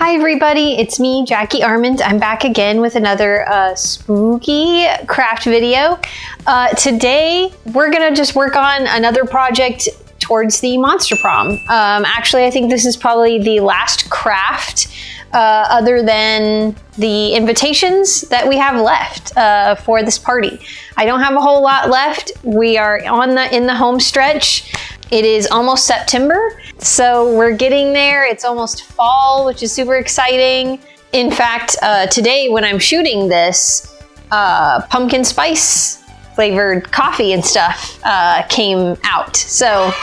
Hi everybody, it's me, Jackie Armand. I'm back again with another spooky craft video. Today, we're gonna just work on another project towards the Monster Prom. Actually, I think this is probably the last craft other than the invitations that we have left for this party. I don't have a whole lot left. We are in the home stretch. It is almost September, so we're getting there. It's almost fall, which is super exciting. In fact, today when I'm shooting this, pumpkin spice flavored coffee and stuff came out. So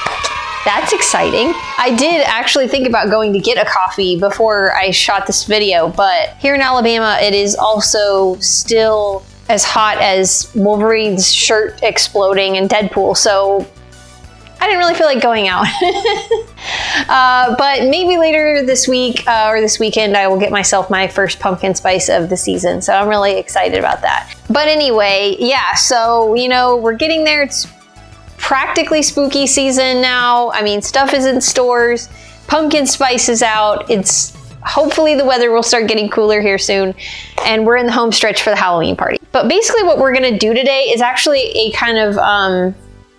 that's exciting. I did actually think about going to get a coffee before I shot this video, but here in Alabama, it is also still as hot as Wolverine's shirt exploding in Deadpool. So I didn't really feel like going out. But maybe later this week or this weekend, I will get myself my first pumpkin spice of the season. So I'm really excited about that. But anyway, yeah, so, you know, we're getting there. It's practically spooky season now. I mean, stuff is in stores. Pumpkin spice is out. Hopefully the weather will start getting cooler here soon. And we're in the home stretch for the Halloween party. But basically what we're gonna do today is actually a kind of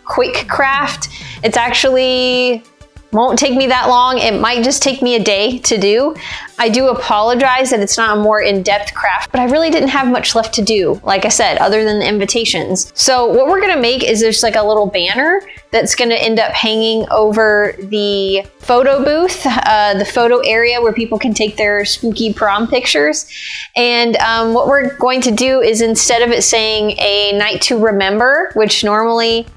quick craft. It's actually won't take me that long. It might just take me a day to do. I do apologize that it's not a more in-depth craft, but I really didn't have much left to do, like I said, other than the invitations. So what we're gonna make is there's like a little banner that's gonna end up hanging over the photo booth, the photo area where people can take their spooky prom pictures. And what we're going to do is, instead of it saying a night to remember, which normally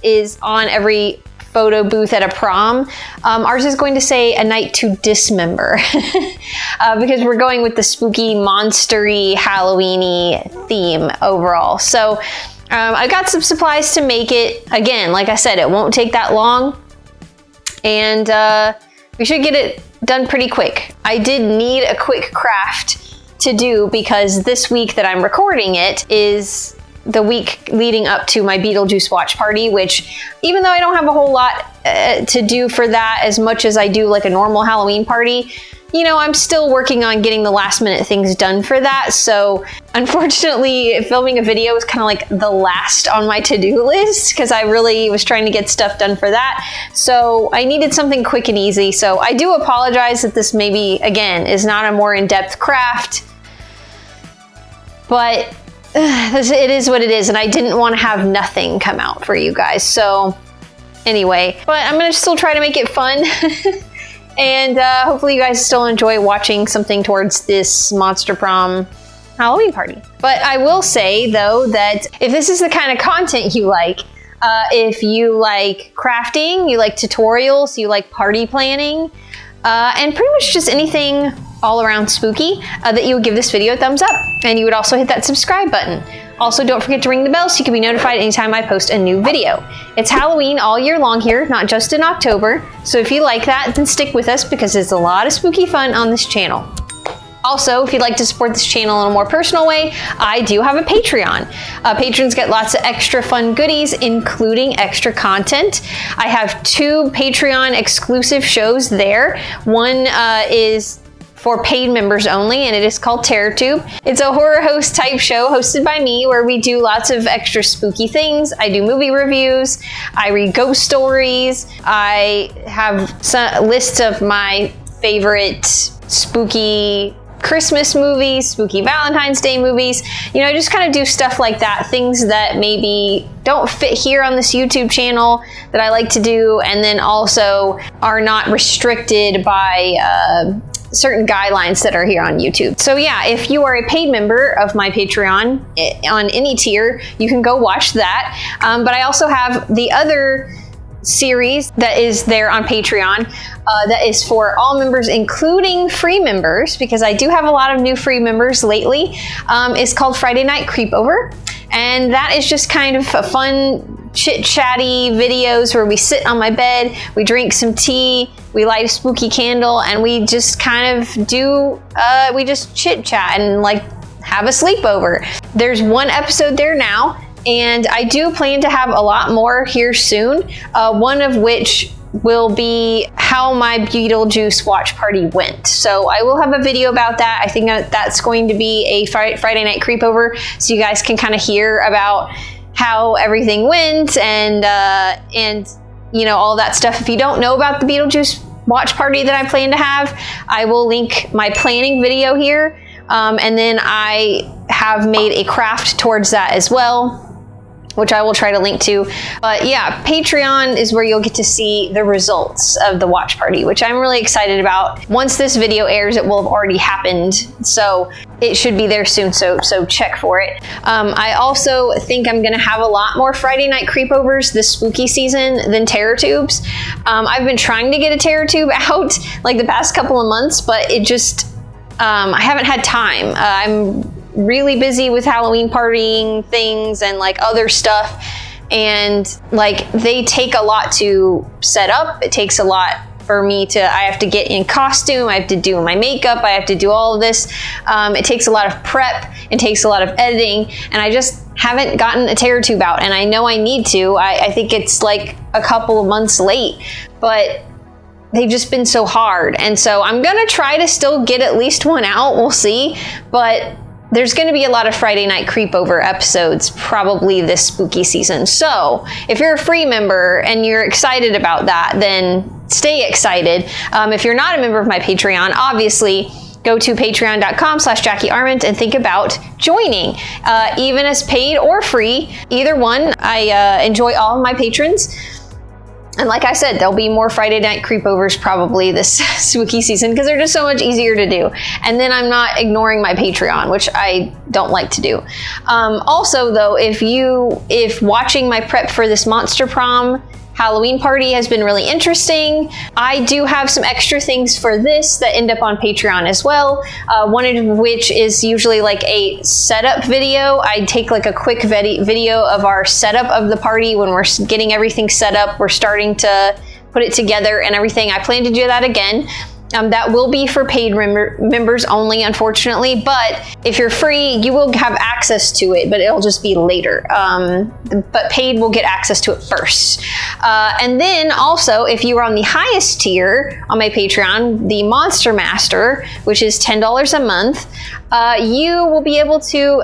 is on every photo booth at a prom, ours is going to say a night to dismember because we're going with the spooky, monstery, Halloween-y theme overall. So I've got some supplies to make it. Again, like I said, it won't take that long, and we should get it done pretty quick. I did need a quick craft to do because this week that I'm recording it is the week leading up to my Beetlejuice watch party, which, even though I don't have a whole lot to do for that as much as I do like a normal Halloween party, you know, I'm still working on getting the last minute things done for that. So unfortunately, filming a video is kind of like the last on my to-do list because I really was trying to get stuff done for that. So I needed something quick and easy. So I do apologize that this maybe, again, is not a more in-depth craft, but it is what it is, and I didn't want to have nothing come out for you guys. So anyway, but I'm gonna still try to make it fun. And hopefully you guys still enjoy watching something towards this Monster Prom Halloween party. But I will say though that if this is the kind of content you like, if you like crafting, you like tutorials, you like party planning, and pretty much just anything all around spooky, that you would give this video a thumbs up, and you would also hit that subscribe button. Also, don't forget to ring the bell so you can be notified anytime I post a new video. It's Halloween all year long here, not just in October, so if you like that, then stick with us because there's a lot of spooky fun on this channel. Also, if you'd like to support this channel in a more personal way, I do have a Patreon. Patrons get lots of extra fun goodies, including extra content. I have 2 Patreon exclusive shows there. One is for paid members only, and it is called TerrorTube. It's a horror host type show hosted by me where we do lots of extra spooky things. I do movie reviews, I read ghost stories, I have lists of my favorite spooky Christmas movies, spooky Valentine's Day movies. You know, I just kind of do stuff like that, things that maybe don't fit here on this YouTube channel that I like to do, and then also are not restricted by certain guidelines that are here on YouTube. So yeah, if you are a paid member of my Patreon on any tier, you can go watch that. But I also have the other series that is there on Patreon that is for all members, including free members, because I do have a lot of new free members lately. It's called Friday Night Creepover, and that is just kind of a fun chit-chatty videos where we sit on my bed, we drink some tea, we light a spooky candle, and we just kind of do we just chit-chat and like have a sleepover. There's one episode there now, and I do plan to have a lot more here soon, one of which will be how my Beetlejuice watch party went. So I will have a video about that. I think that's going to be a Friday night creepover, so you guys can kind of hear about how everything went and you know, all that stuff. If you don't know about the Beetlejuice watch party that I plan to have, I will link my planning video here. And then I have made a craft towards that as well, which I will try to link to. But yeah, Patreon is where you'll get to see the results of the watch party, which I'm really excited about. Once this video airs, it will have already happened, so it should be there soon, so check for it. I also think I'm gonna have a lot more Friday night creepovers this spooky season than terror tubes. I've been trying to get a terror tube out like the past couple of months, but it just, I haven't had time. I'm really busy with Halloween partying things and like other stuff, and like they take a lot to set up. It takes a lot for me to, I have to get in costume, I have to do my makeup, I have to do all of this. It takes a lot of prep, it takes a lot of editing, and I just haven't gotten a terror tube out, and I know I need to. I think it's like a couple of months late, but they've just been so hard. And so I'm gonna try to still get at least one out, we'll see, but there's going to be a lot of Friday night creepover episodes probably this spooky season. So if you're a free member and you're excited about that, then stay excited. If you're not a member of my Patreon, obviously go to patreon.com/Jackie Arment and think about joining, even as paid or free, either one. I enjoy all of my patrons. And like I said, there'll be more Friday night creepovers probably this spooky season because they're just so much easier to do. And then I'm not ignoring my Patreon, which I don't like to do. Also though, if watching my prep for this Monster Prom Halloween party has been really interesting, I do have some extra things for this that end up on Patreon as well. One of which is usually like a setup video. I take like a quick video of our setup of the party when we're getting everything set up. We're starting to put it together and everything. I plan to do that again. That will be for paid members only, unfortunately, but if you're free, you will have access to it, but it'll just be later. But paid will get access to it first. And then also, if you are on the highest tier on my Patreon, the Monster Master, which is $10 a month, you will be able to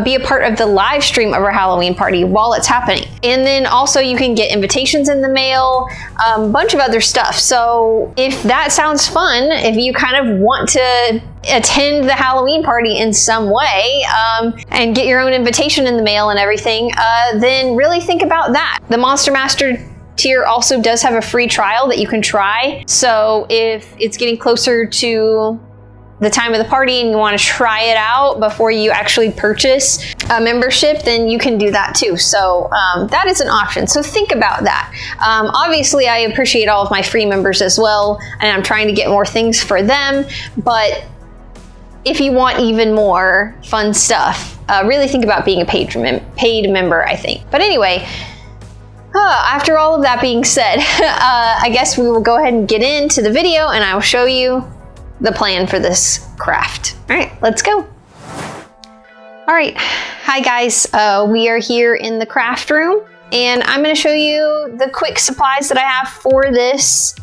be a part of the live stream of our Halloween party while it's happening. And then also you can get invitations in the mail, a bunch of other stuff. So if that sounds fun, if you kind of want to attend the Halloween party in some way, and get your own invitation in the mail and everything, then really think about that. The Monster Master tier also does have a free trial that you can try. So if it's getting closer to the time of the party and you want to try it out before you actually purchase a membership, then you can do that too. So that is an option. So think about that. Obviously, I appreciate all of my free members as well, and I'm trying to get more things for them. But if you want even more fun stuff, really think about being a paid member, I think. But anyway, after all of that being said, I guess we will go ahead and get into the video and I will show you the plan for this craft. All right, let's go. All right, hi guys. We are here in the craft room and I'm gonna show you the quick supplies that I have for this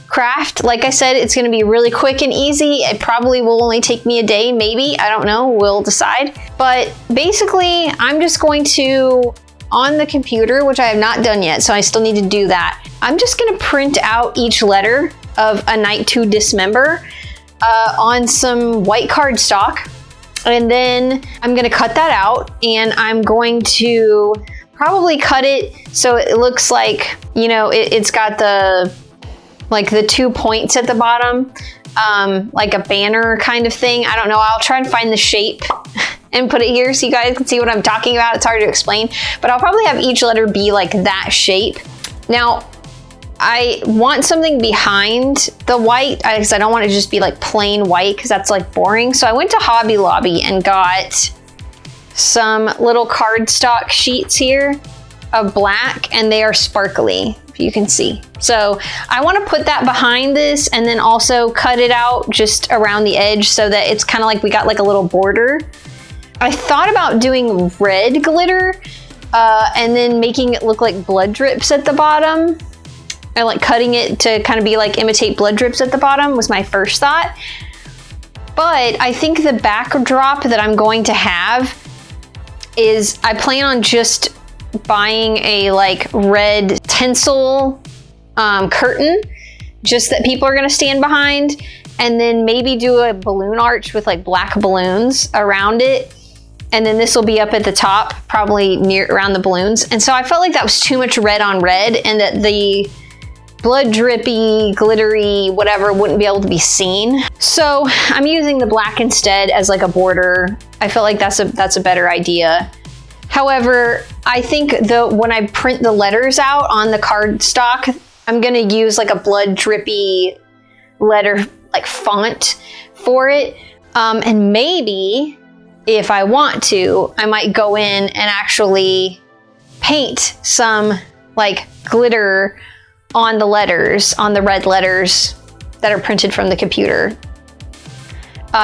craft. Like I said, it's gonna be really quick and easy. It probably will only take me a day, maybe, I don't know, we'll decide. But basically, I'm just going to, on the computer, which I have not done yet, so I still need to do that, I'm just gonna print out each letter of A Night to Dismember on some white cardstock, and then I'm gonna cut that out and I'm going to probably cut it so it looks like, you know, it's got the like the 2 points at the bottom, like a banner kind of thing. I don't know, I'll try and find the shape and put it here so you guys can see what I'm talking about. It's hard to explain, but I'll probably have each letter be like that shape. Now, I want something behind the white because I don't want it to just be like plain white because that's like boring. So I went to Hobby Lobby and got some little cardstock sheets here of black, and they are sparkly, if you can see. So I want to put that behind this and then also cut it out just around the edge so that it's kind of like we got like a little border. I thought about doing red glitter and then making it look like blood drips at the bottom. I like cutting it to kind of be like imitate blood drips at the bottom was my first thought. But I think the backdrop that I'm going to have is I plan on just buying a like red tinsel curtain just that people are going to stand behind, and then maybe do a balloon arch with like black balloons around it. And then this will be up at the top, probably near around the balloons. And so I felt like that was too much red on red, and that the blood drippy, glittery, whatever wouldn't be able to be seen. So I'm using the black instead as like a border. I feel like that's a better idea. However, I think when I print the letters out on the cardstock, I'm gonna use like a blood drippy letter like font for it. And maybe if I want to, I might go in and actually paint some like glitter on the letters, on the red letters that are printed from the computer,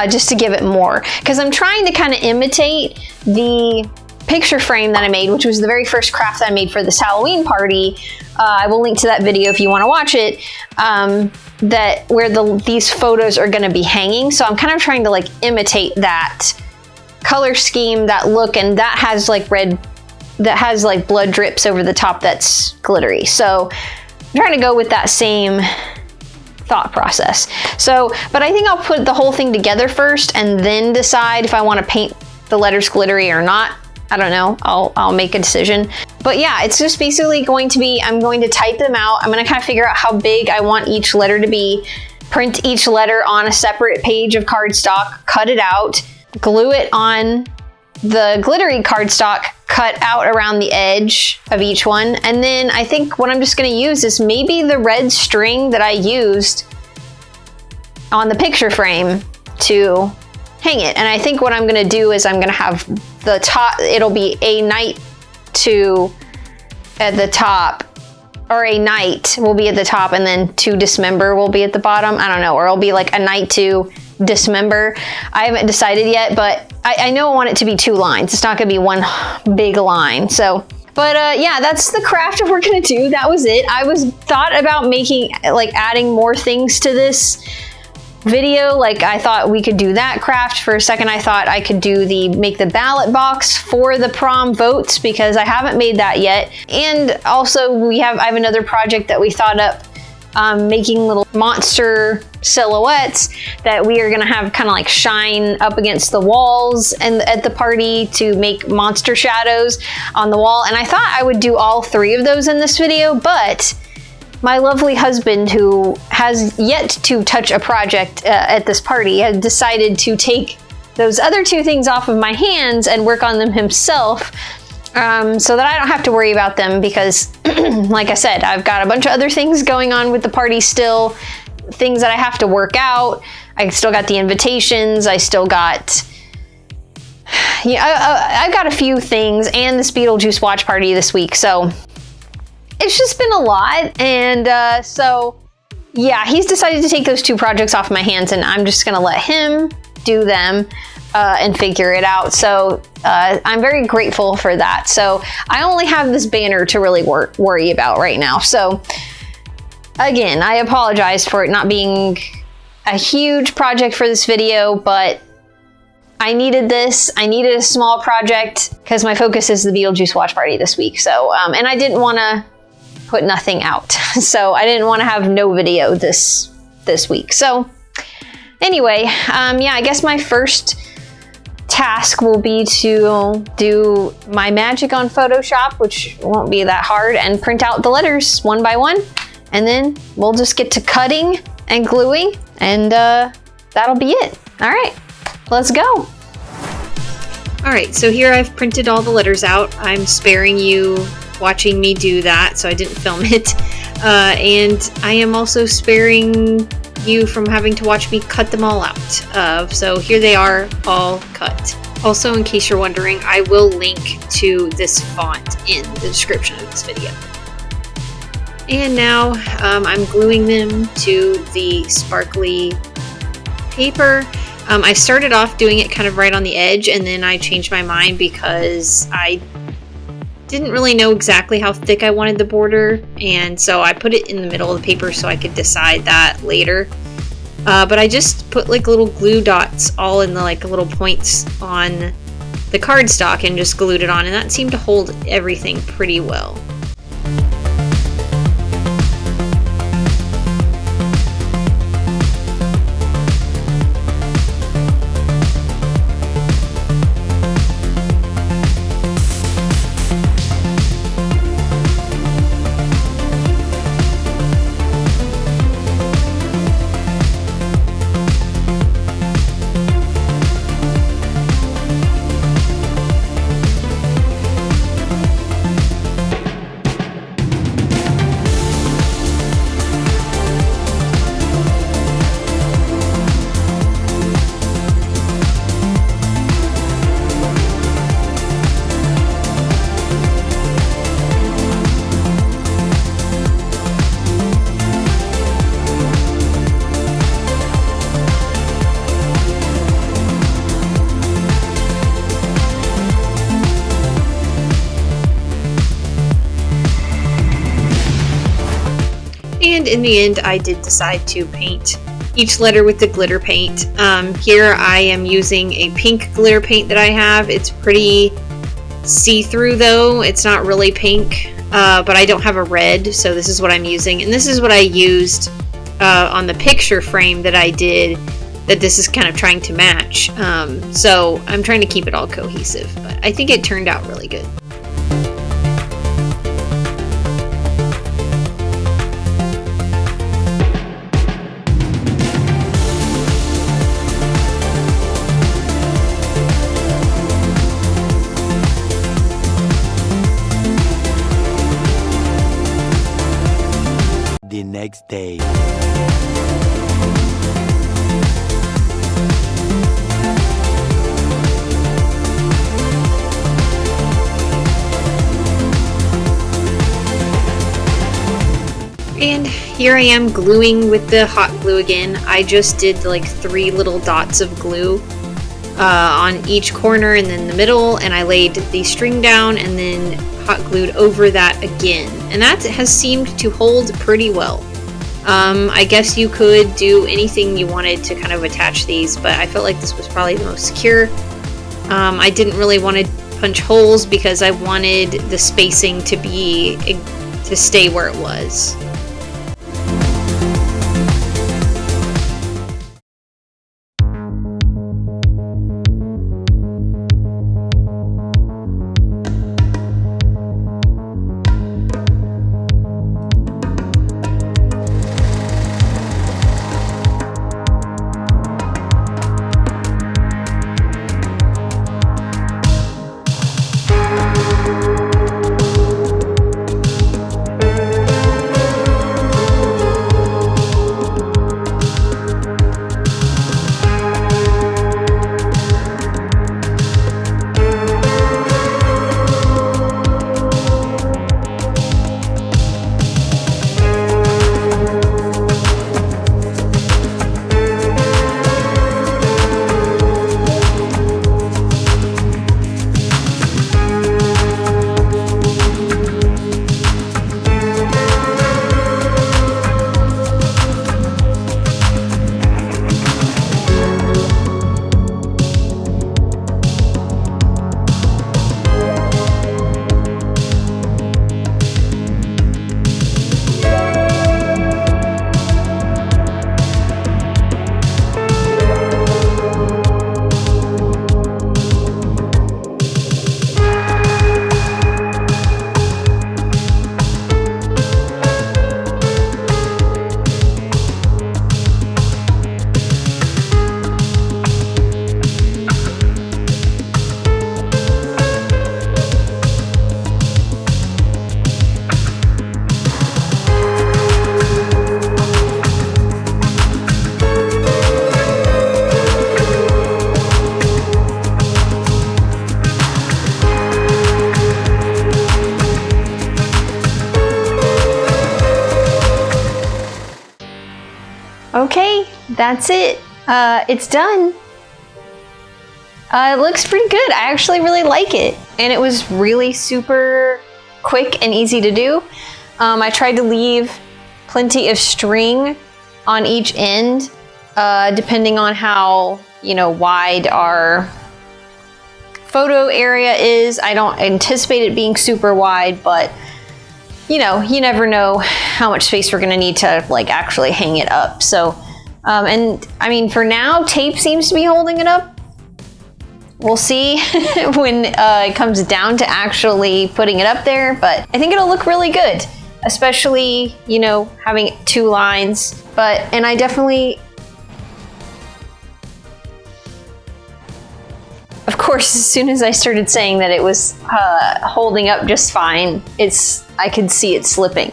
just to give it more. Because I'm trying to kind of imitate the picture frame that I made, which was the very first craft that I made for this Halloween party. I will link to that video if you want to watch it, where these photos are going to be hanging. So I'm kind of trying to like imitate that color scheme, that look, and that has like blood drips over the top that's glittery. So I'm trying to go with that same thought process. So, but I think I'll put the whole thing together first and then decide if I want to paint the letters glittery or not. I don't know. I'll make a decision. But yeah, it's just basically going to be, I'm going to type them out. I'm going to kind of figure out how big I want each letter to be, print each letter on a separate page of cardstock, cut it out, glue it on the glittery cardstock, cut out around the edge of each one. And then I think what I'm just going to use is maybe the red string that I used on the picture frame to hang it. And I think what I'm going to do is I'm going to have the top, it'll be a night to at the top, or a night will be at the top, and then to dismember will be at the bottom. I don't know, or it'll be like a night to dismember. I haven't decided yet, but I know I want it to be 2 lines. It's not gonna be one big line. So, but yeah, that's the craft that we're gonna do. That was it. I thought about making, like adding more things to this video. Like I thought we could do that craft. For a second I thought I could do make the ballot box for the prom votes, because I haven't made that yet. And also I have another project that we thought up, making little monster silhouettes that we are gonna have kind of like shine up against the walls and at the party to make monster shadows on the wall. And I thought I would do all 3 of those in this video, but my lovely husband, who has yet to touch a project at this party, had decided to take those other 2 things off of my hands and work on them himself, so that I don't have to worry about them, because like I said, I've got a bunch of other things going on with the party still, things that I have to work out. I still got the invitations, I still got, I've got a few things, and this Beetlejuice watch party this week, so it's just been a lot. And so yeah, he's decided to take those 2 projects off my hands, and I'm just gonna let him do them and figure it out. So I'm very grateful for that. So I only have this banner to really worry about right now. So again, I apologize for it not being a huge project for this video, but I needed this. I needed a small project because my focus is the Beetlejuice watch party this week. So, and I didn't want to put nothing out. So I didn't want to have no video this week. So anyway, yeah, I guess my first task will be to do my magic on Photoshop, which won't be that hard, and print out the letters one by one. And then we'll just get to cutting and gluing, and that'll be it. All right, let's go. All right, so here I've printed all the letters out. I'm sparing you watching me do that, so I didn't film it. And I am also sparing you from having to watch me cut them all out. So here they are, all cut. Also, in case you're wondering, I will link to this font in the description of this video. And now I'm gluing them to the sparkly paper. I started off doing it kind of right on the edge, and then I changed my mind because I didn't really know exactly how thick I wanted the border, and so I put it in the middle of the paper so I could decide that later. But I just put like little glue dots all in the like little points on the cardstock and just glued it on, and that seemed to hold everything pretty well. And in the end, I did decide to paint each letter with the glitter paint. Here I am using a pink glitter paint that I have. It's pretty see-through though. It's not really pink, but I don't have a red, so this is what I'm using. And this is what I used on the picture frame that I did, that this is kind of trying to match. So I'm trying to keep it all cohesive, but I think it turned out really good. The next day. And here I am gluing with the hot glue again. I just did like 3 little dots of glue on each corner and then the middle, and I laid the string down and then hot glued over that again, and that has seemed to hold pretty well. I guess you could do anything you wanted to kind of attach these, but I felt like this was probably the most secure. I didn't really want to punch holes because I wanted the spacing to stay where it was. Okay, that's it. It's done. It looks pretty good. I actually really like it. And it was really super quick and easy to do. I tried to leave plenty of string on each end, depending on how, you know, wide our photo area is. I don't anticipate it being super wide, but you know, you never know how much space we're gonna need to like actually hang it up. So, and I mean, for now, tape seems to be holding it up. We'll see when it comes down to actually putting it up there, but I think it'll look really good, especially, you know, having 2 lines. And I definitely, of course, as soon as I started saying that it was holding up just fine, I could see it slipping.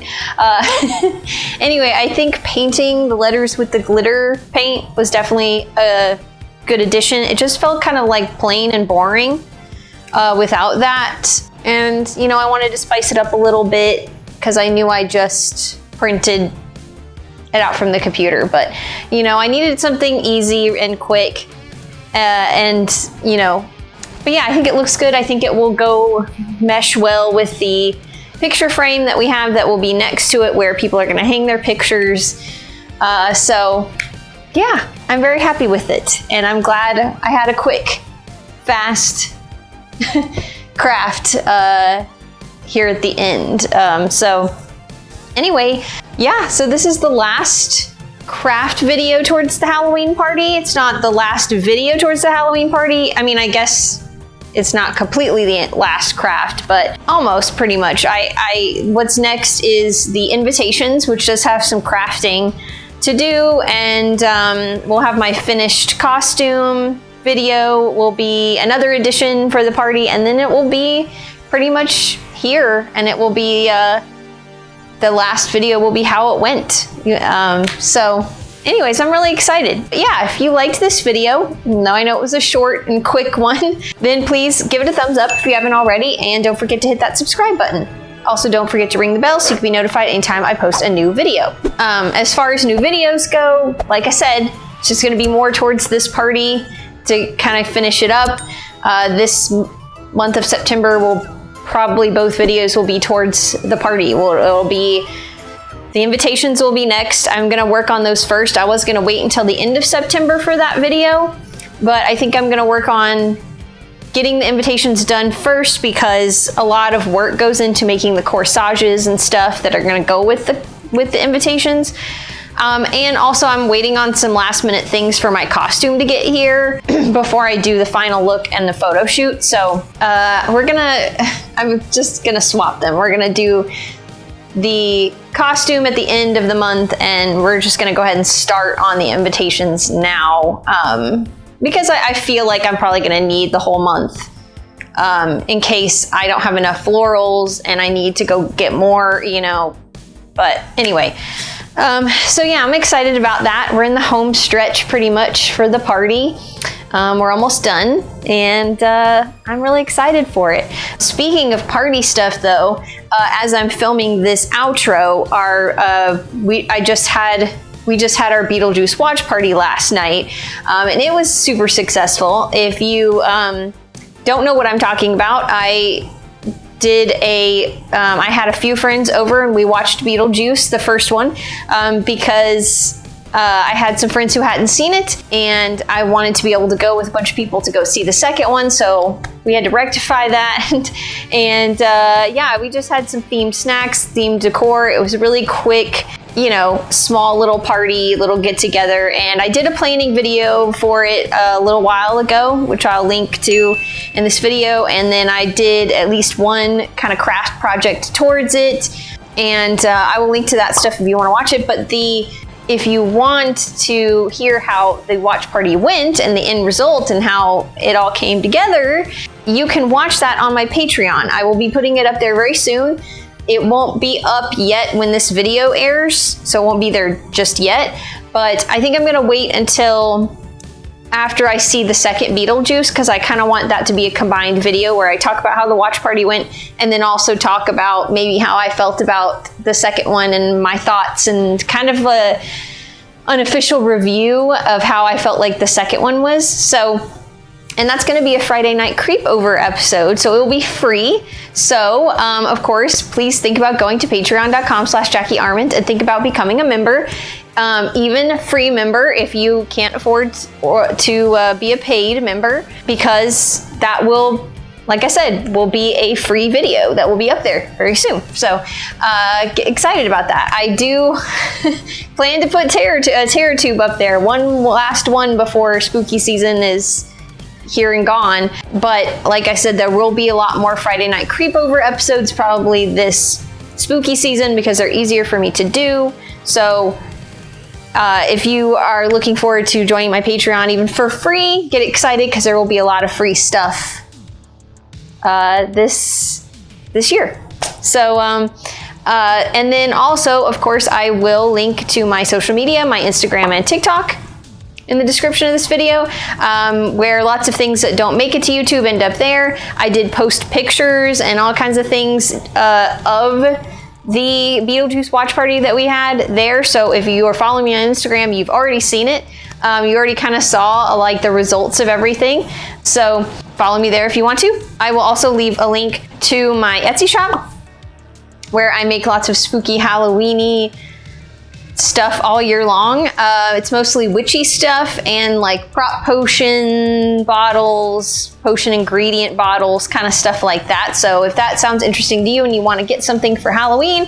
Anyway, I think painting the letters with the glitter paint was definitely a good addition. It just felt kind of like plain and boring without that. And, you know, I wanted to spice it up a little bit because I knew I just printed it out from the computer. But, you know, I needed something easy and quick. And, you know, but yeah, I think it looks good. I think it will go mesh well with the picture frame that we have that will be next to it where people are going to hang their pictures. So yeah, I'm very happy with it. And I'm glad I had a quick, fast craft here at the end. So anyway, yeah, so this is the last craft video towards the Halloween party. It's not the last video towards the Halloween party. I mean, I guess it's not completely the last craft, but almost pretty much. What's next is the invitations, which does have some crafting to do, and we'll have my finished costume video will be another addition for the party, and then it will be pretty much here, and it will be the last video will be how it went. So anyways, I'm really excited. But yeah, if you liked this video, now I know it was a short and quick one, then please give it a thumbs up if you haven't already, and don't forget to hit that subscribe button. Also, don't forget to ring the bell so you can be notified anytime I post a new video. As far as new videos go, like I said, it's just gonna be more towards this party to kind of finish it up. This month of September will probably both videos will be towards the party. It'll be, the invitations will be next. I'm gonna work on those first. I was gonna wait until the end of September for that video, but I think I'm gonna work on getting the invitations done first because a lot of work goes into making the corsages and stuff that are gonna go with the invitations. And also I'm waiting on some last minute things for my costume to get here before I do the final look and the photo shoot. So I'm just gonna swap them. We're gonna do the costume at the end of the month, and we're just gonna go ahead and start on the invitations now, because I feel like I'm probably gonna need the whole month in case I don't have enough florals and I need to go get more, you know. But anyway, so yeah, I'm excited about that. We're in the home stretch pretty much for the party. We're almost done, and I'm really excited for it. Speaking of party stuff though, as I'm filming this outro, we just had our Beetlejuice watch party last night, and it was super successful. If you don't know what I'm talking about, I had a few friends over and we watched Beetlejuice, the first one, because I had some friends who hadn't seen it, and I wanted to be able to go with a bunch of people to go see the second one, so we had to rectify that. And yeah, we just had some themed snacks, themed decor. It was a really quick, you know, small little party, little get together, and I did a planning video for it a little while ago, which I'll link to in this video, and then I did at least one kind of craft project towards it, and I will link to that stuff if you want to watch it. But if you want to hear how the watch party went and the end result and how it all came together, you can watch that on my Patreon. I will be putting it up there very soon. It won't be up yet when this video airs, so it won't be there just yet, but I think I'm gonna wait until after I see the second Beetlejuice, because I kind of want that to be a combined video where I talk about how the watch party went, and then also talk about maybe how I felt about the second one and my thoughts, and kind of a unofficial review of how I felt like the second one was. So And that's going to be a Friday night creepover episode, so it will be free. So, of course, please think about going to patreon.com/JackieArment and think about becoming a member. Even a free member if you can't afford to be a paid member, because that will, like I said, will be a free video that will be up there very soon. So get excited about that. I do plan to put a terror tube up there, one last one before spooky season is here and gone. But like I said, there will be a lot more Friday night creepover episodes probably this spooky season because they're easier for me to do. So if you are looking forward to joining my Patreon even for free, get excited because there will be a lot of free stuff this year. So and then also, of course, I will link to my social media, my Instagram and TikTok in the description of this video, where lots of things that don't make it to YouTube end up there. I did post pictures and all kinds of things of the Beetlejuice watch party that we had there. So if you are following me on Instagram, you've already seen it. You already kind of saw like the results of everything. So follow me there if you want to. I will also leave a link to my Etsy shop where I make lots of spooky Halloween-y stuff all year long. It's mostly witchy stuff and like prop potion bottles, potion ingredient bottles, kind of stuff like that. So if that sounds interesting to you and you want to get something for Halloween,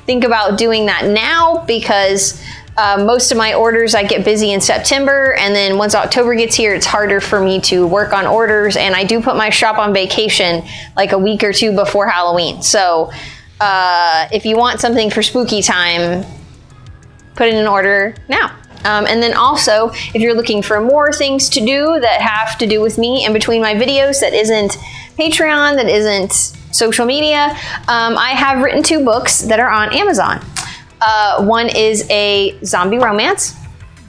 think about doing that now, because most of my orders I get busy in September, and then once October gets here, it's harder for me to work on orders, and I do put my shop on vacation like a week or two before Halloween. So if you want something for spooky time, put in an order now. And then also, if you're looking for more things to do that have to do with me in between my videos, that isn't Patreon, that isn't social media, I have written 2 books that are on Amazon. One is a zombie romance,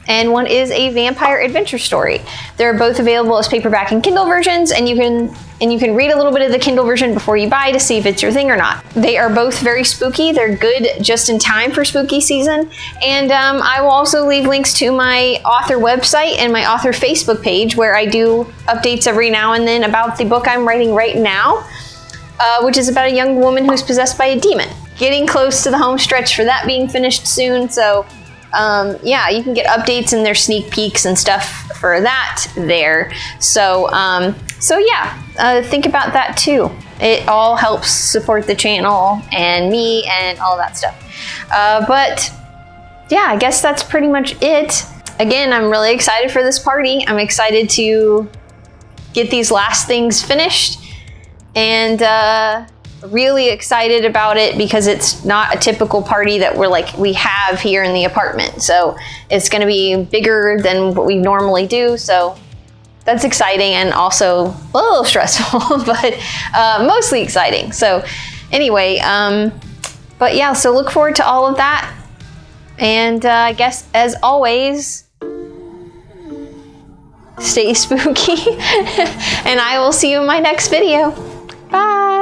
and one is a vampire adventure story. They're both available as paperback and Kindle versions, and you can read a little bit of the Kindle version before you buy to see if it's your thing or not. They are both very spooky. They're good just in time for spooky season. And I will also leave links to my author website and my author Facebook page, where I do updates every now and then about the book I'm writing right now, which is about a young woman who's possessed by a demon. Getting close to the home stretch for that being finished soon. So yeah, you can get updates and their sneak peeks and stuff for that there. So yeah, think about that too. It all helps support the channel and me and all that stuff. But yeah, I guess that's pretty much it. Again, I'm really excited for this party. I'm excited to get these last things finished, and really excited about it because it's not a typical party that we have here in the apartment. So it's going to be bigger than what we normally do. So that's exciting, and also a little stressful, but mostly exciting. So anyway, but yeah, so look forward to all of that. And I guess, as always, stay spooky, and I will see you in my next video. Bye.